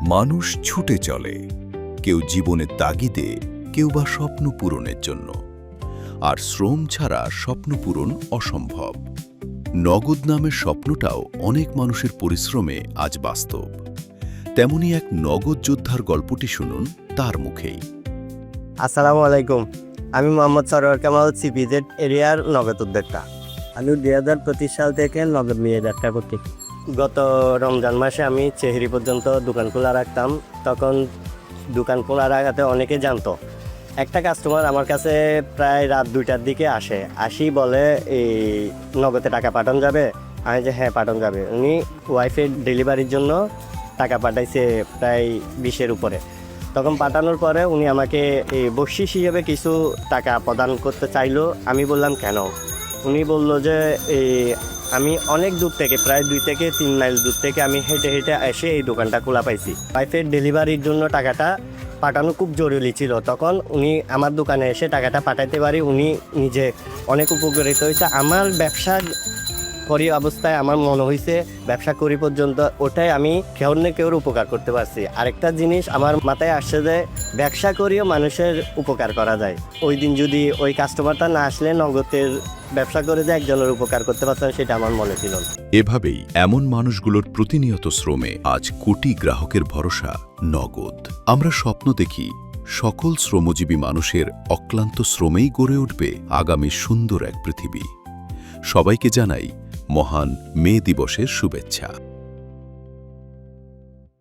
মানুষ ছুটে চলে, কেউ জীবনের তাগিদে, কেউ বা স্বপ্ন পূরণের জন্য। আর শ্রম ছাড়া স্বপ্ন পূরণ অসম্ভব। নগদ নামের স্বপ্নটাও অনেক মানুষের পরিশ্রমে আজ বাস্তব। তেমনি এক নগদ যোদ্ধার গল্পটি শুনুন তার মুখেই। আসসালামু আলাইকুম। আমি মোহাম্মদ সরোয়ার কামাল, সিপিজেড এরিয়ার নগদ উদ্যোক্তা। আমি 2025 সাল থেকে নগদ নিয়ে যাত্রা করছি। গত রমজান মাসে আমি চেহারি পর্যন্ত দোকান খোলা রাখতাম। তখন দোকান খোলা রাখাতে অনেকে জানতো। একটা কাস্টমার আমার কাছে প্রায় রাত 2টার দিকে আসি বলে, এই নগদে টাকা পাঠানো যাবে? আমি যে হ্যাঁ পাঠানো যাবে। উনি ওয়াইফের ডেলিভারির জন্য টাকা পাঠাইছে প্রায় 20-এর উপরে। তখন পাঠানোর পরে উনি আমাকে এই বকশিস হিসেবে কিছু টাকা প্রদান করতে চাইলো। আমি বললাম কেন? উনি বলল যে আমি অনেক দূর থেকে, প্রায় 2 থেকে 3 মাইল দূর থেকে আমি হেঁটে হেঁটে এসে এই দোকানটা খোলা পাইছি। ওয়াইফের ডেলিভারির জন্য টাকাটা পাঠানো খুব জরুরি ছিল। তখন উনি আমার দোকানে এসে টাকাটা পাঠাইতে পারি, উনি নিজে অনেক উপকৃত হয়েছে। আমার ব্যবসা করি অবস্থায় আমার মনে হয়েছে ব্যবসা করি পর্যন্ত ওটাই আমি কেউ না কেউর উপকার করতে পারছি। আরেকটা জিনিস আমার মাথায় আসছে যে ব্যবসা করিও মানুষের উপকার করা যায়। ওই দিন যদি ওই কাস্টমারটা না আসলে নগদের ব্যবসা করে যে একজনের উপকার করতে পারতাম, সেটা আমার মনে ছিল না। এভাবেই এমন মানুষগুলোর প্রতিনিয়ত শ্রমে আজ কোটি গ্রাহকের ভরসা নগদ। আমরা স্বপ্ন দেখি সকল শ্রমজীবী মানুষের অক্লান্ত শ্রমেই গড়ে উঠবে আগামী সুন্দর এক পৃথিবী। সবাইকে জানাই মহান মে দিবসের শুভেচ্ছা।